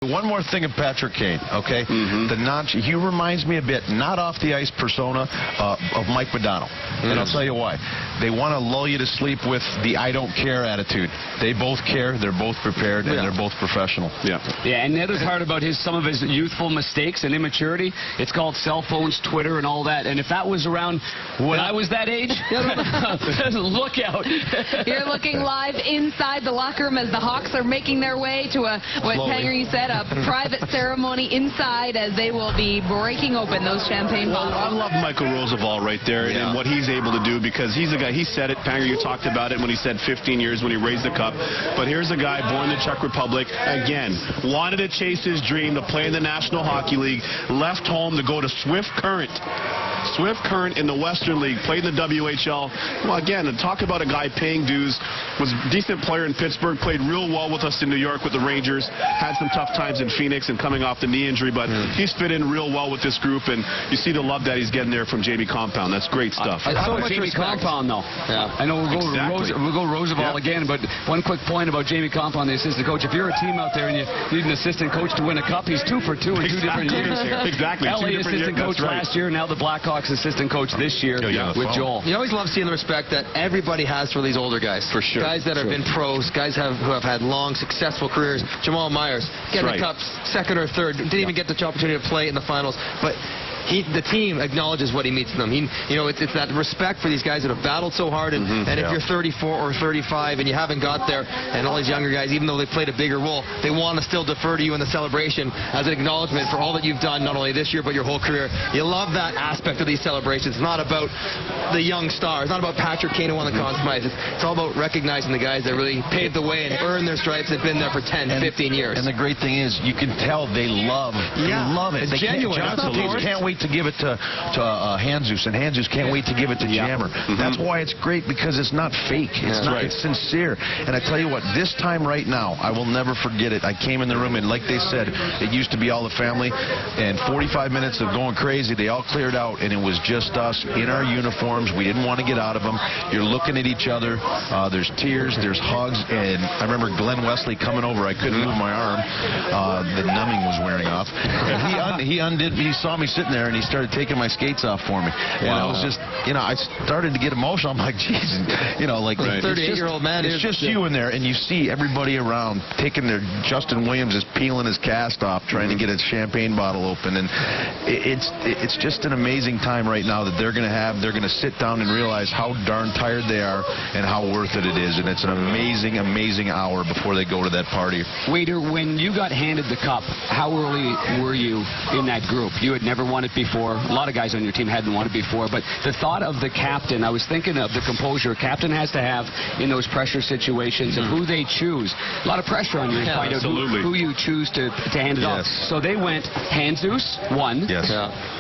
One more thing of Patrick Kane, okay? The he reminds me a bit, not off the ice persona, of Mike Modano. And I'll tell you why. They want to lull you to sleep with the I don't care attitude. They both care, they're both prepared, and they're both professional. Yeah, and the other part about some of his youthful mistakes and immaturity, it's called cell phones, Twitter, and all that. And if that was around when I was that age, look out. You're looking live inside the locker room as the Hawks are making their way to what Tanger, you said, a private ceremony inside as they will be breaking open those champagne bottles. I love Michael Roosevelt right there and what he's able to do, because he's a guy, he said it, Tanger, you talked about it when he said 15 years when he raised the cup. But here's a guy born in the Czech Republic, again, wanted to chase his dream to play in the National Hockey League, left home to go to Swift Current. Swift Current in the Western League, played in the WHL. Well, again, talk about a guy paying dues, was a decent player in Pittsburgh, played real well with us in New York with the Rangers, had some tough times in Phoenix and coming off the knee injury, but he's fit in real well with this group, and you see the love that he's getting there from Jamie Compound. That's great stuff. How about Jamie Compound, though? Yeah. I know we'll go Roosevelt again, but one quick point about Jamie Compound, the assistant coach. If you're a team out there and you need an assistant coach to win a cup, he's 2 for 2 in 2 different years here. Exactly. LA assistant coach last year, now the Blackhawks assistant coach this year with Joel. You always love seeing the respect that everybody has for these older guys. For sure. Guys that have been pros, guys who have had long, successful careers. Jamal Myers, getting the cups, second or third, didn't even get the opportunity to play in the finals, but the team acknowledges what he means to them. It's that respect for these guys that have battled so hard, and if you're 34 or 35 and you haven't got there, and all these younger guys, even though they played a bigger role, they want to still defer to you in the celebration as an acknowledgement for all that you've done, not only this year, but your whole career. You love that aspect of these celebrations. It's not about the young stars. It's not about Patrick Kane who won the Conn Smythe. It's all about recognizing the guys that really paved the way and earned their stripes. They've been there for 10, 15 years. And the great thing is, you can tell they love it. It's genuine. Can't wait to give it to Hanzus, and Hanzus can't wait to give it to Jammer. That's why it's great, because it's not fake. It's sincere. And I tell you what, this time right now, I will never forget it. I came in the room, and like they said, it used to be all the family, and 45 minutes of going crazy, they all cleared out, and it was just us in our uniforms. We didn't want to get out of them. You're looking at each other. There's tears, there's hugs, and I remember Glenn Wesley coming over. I couldn't move my arm. The numbing was wearing off. And he saw me sitting there, and he started taking my skates off for me. And I was just, I started to get emotional. I'm like, geez, like 38-year-old man. It's just you in there, and you see everybody around taking their, Justin Williams is peeling his cast off, trying to get his champagne bottle open, and it's just an amazing time right now that they're going to have. They're going to sit down and realize how darn tired they are and how worth it is, and it's an amazing, amazing hour before they go to that party. Waiter, when you got handed the cup, how early were you in that group? You had never won it before. A lot of guys on your team hadn't won it before, but the thought of the captain, I was thinking of the composure a captain has to have in those pressure situations and who they choose. A lot of pressure on you to find out who you choose to hand it off. So they went Hanzus 1,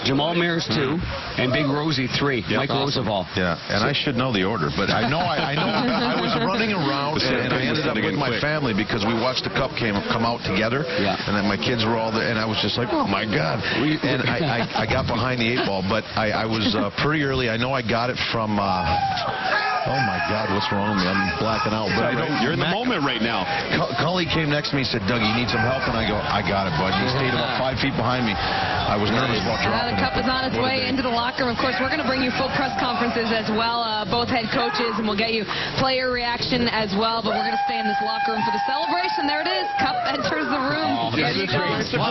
Jamal Myers 2, and Big Rosie 3. Mike Roosevelt. Yeah, and I should know the order, but I know I was running around, and I ended up with my family because we watched the cup come out together, and then my kids were all there, and I was just like, oh my God. And I got behind the 8 ball, but I was pretty early. I know I got it from oh my God, what's wrong with me? I'm blacking out. But I know you're in the moment right now. Cully came next to me and said, Doug, you need some help? And I go, I got it, bud. He stayed about 5 feet behind me. I was nervous about dropping the cup is on its way into the locker room. Of course, we're going to bring you full press conferences as well, both head coaches, and we'll get you player reaction as well. But we're going to stay in this locker room for the celebration. There it is. Cup enters the room. Ready to go.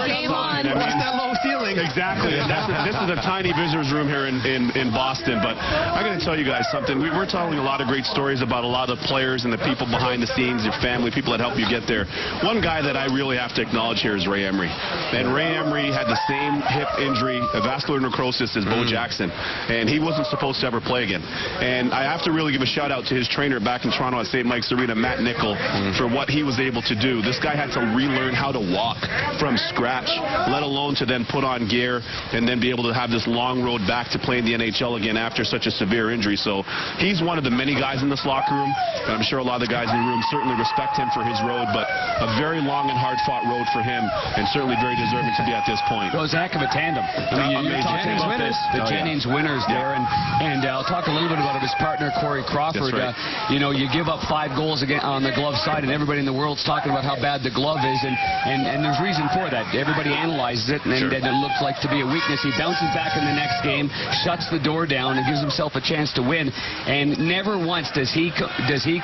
Game on. What's that low ceiling? Exactly. This is a tiny visitors room here in Boston. But I'm going to tell you guys something. We're telling a lot of great stories about a lot of players and the people behind the scenes, your family, people that help you get there. One guy that I really have to acknowledge here is Ray Emery. And Ray Emery had the same hip injury, vascular necrosis, as Bo Jackson. And he wasn't supposed to ever play again. And I have to really give a shout out to his trainer back in Toronto at St. Mike's Arena, Matt Nickel, for what he was able to do. This guy had to relearn how to walk from scratch, let alone to then put on gear and then be able to have this long road back to playing the NHL again after such a severe injury. So he's one of the many guys in this locker room, and I'm sure a lot of the guys in the room certainly respect him for his road, but a very long and hard-fought road for him, and certainly very deserving to be at this point. Well, it's a heck of a tandem. I mean, you're talking about the Jennings winners there, and I'll talk a little bit about his partner, Corey Crawford. Right. You give up 5 goals again on the glove side, and everybody in the world's talking about how bad the glove is, and there's reason reason for that. Everybody analyzes it, and then it looks like to be a weakness. He bounces back in the next game, shuts the door down, and gives himself a chance to win. And never once does he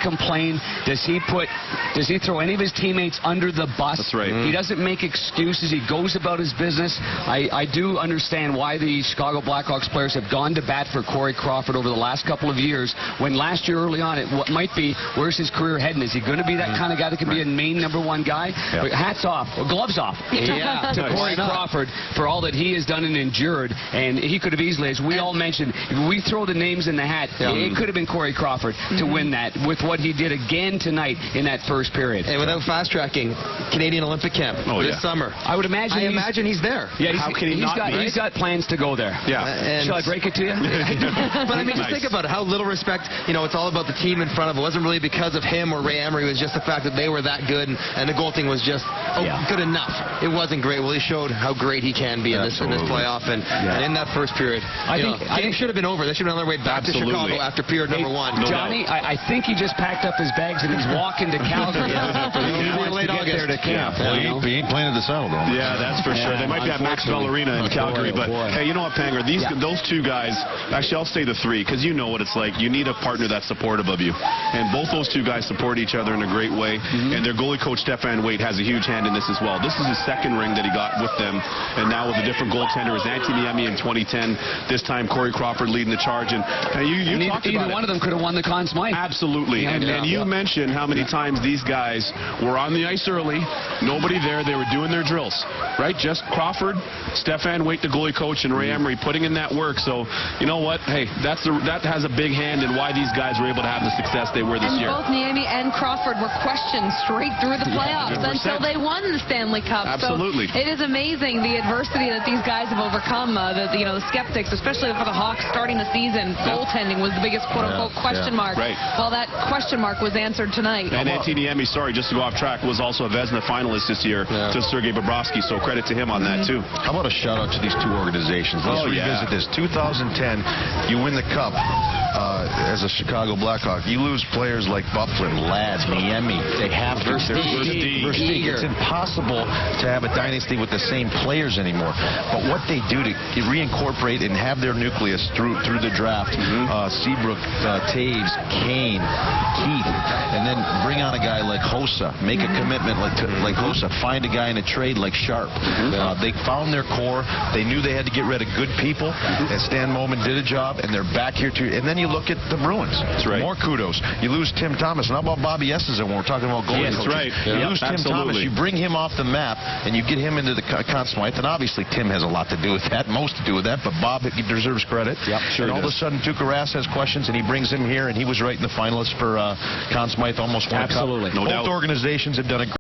complain. Does he throw any of his teammates under the bus? That's right. He doesn't make excuses. He goes about his business. I do understand why the Chicago Blackhawks players have gone to bat for Corey Crawford over the last couple of years, when last year early on it might be, where's his career heading? Is he going to be that kind of guy that can be a main #1 guy? But hats off, gloves off to Corey Crawford for all that he has done and endured. And he could have easily, as we all mentioned, if we throw the names in the hat, it could have been Corey Crawford to win that with what he did again tonight in that first period. And without fast-tracking, Canadian Olympic camp this summer. I would imagine he's there. Yeah, how can he not be? He's got plans to go there. Yeah. Shall I break it to you? But I mean, just think about it. How little respect, it's all about the team in front of it. It wasn't really because of him or Ray Emery. It was just the fact that they were that good, and the goal thing was just good enough. It wasn't great. Well, he showed how great he can be in this playoff, and in that first period. I think should have been over. They should have been on their way back to Chicago after period number 1. Johnny, I think he just packed up his bags and he's walking to Calgary. He wants to get there to camp. Well, he ain't playing at the Saddledome. Yeah, that's for sure. They might be at Maxwell Arena in Calgary, but hey, you know what, Panger? Those two guys, actually, I'll say the three, because you know what it's like. You need a partner that's supportive of you, and both those two guys support each other in a great way. And their goalie coach Stefan Waite has a huge hand in this as well. This is his second ring that he got with them, and now with a different goaltender is Niemi in 2010. This time Corey Crawford leading the charge, and you talked about either one of them could have won the Conn Smythe. Absolutely, and you mentioned how many times these guys were on the ice early, nobody there, they were doing their drills, right? Just Crawford, Stefan Waite, the goalie coach, and Ray Emery putting in that work. So you know what? Hey, that has a big hand in why these guys were able to have the success they were this year. Both Niemi and Crawford were questioned straight through the playoffs until they won the Stanley Cup. Absolutely. So it is amazing the adversity that these guys have overcome. The skeptics, especially for the Hawks starting the season, goaltending was the biggest quote-unquote question mark. Right. Well, that question mark was answered tonight. And Niemi, sorry, just to go off track, was also a Vezina finalist this year to Sergei Bobrovsky, so credit to him on that too. How about a shout out to these two organizations? Let's revisit this. 2010, you win the Cup as a Chicago Blackhawk. You lose players like Bufflin, Ladd, Niemi. They have Versteeg. It's impossible to have a dynasty with the same players anymore. But what they do to reincorporate and have their nucleus through the draft, Seabrook, Taves, Kane, Keith, and then bring on a guy like Hossa, make a commitment like Hossa, find a guy in a trade like Sharp. They found their core. They knew they had to get rid of good people, and Stan Moman did a job, and they're back here too. And then you look at the Bruins. That's right. More kudos. You lose Tim Thomas. And how about Bobby Essenson when we're talking about goalie coaches? That's right. You lose Tim Thomas. You bring him off the map, and you get him into the Conn Smythe. And obviously, Tim has a lot to do with that, most to do with that. But Bob, he deserves credit. Sure. And all of a sudden, Tuukka Rask has questions, and he brings him here, and he was right in the finalists for Conn Smythe, almost won a cup. No doubt. Both organizations have done a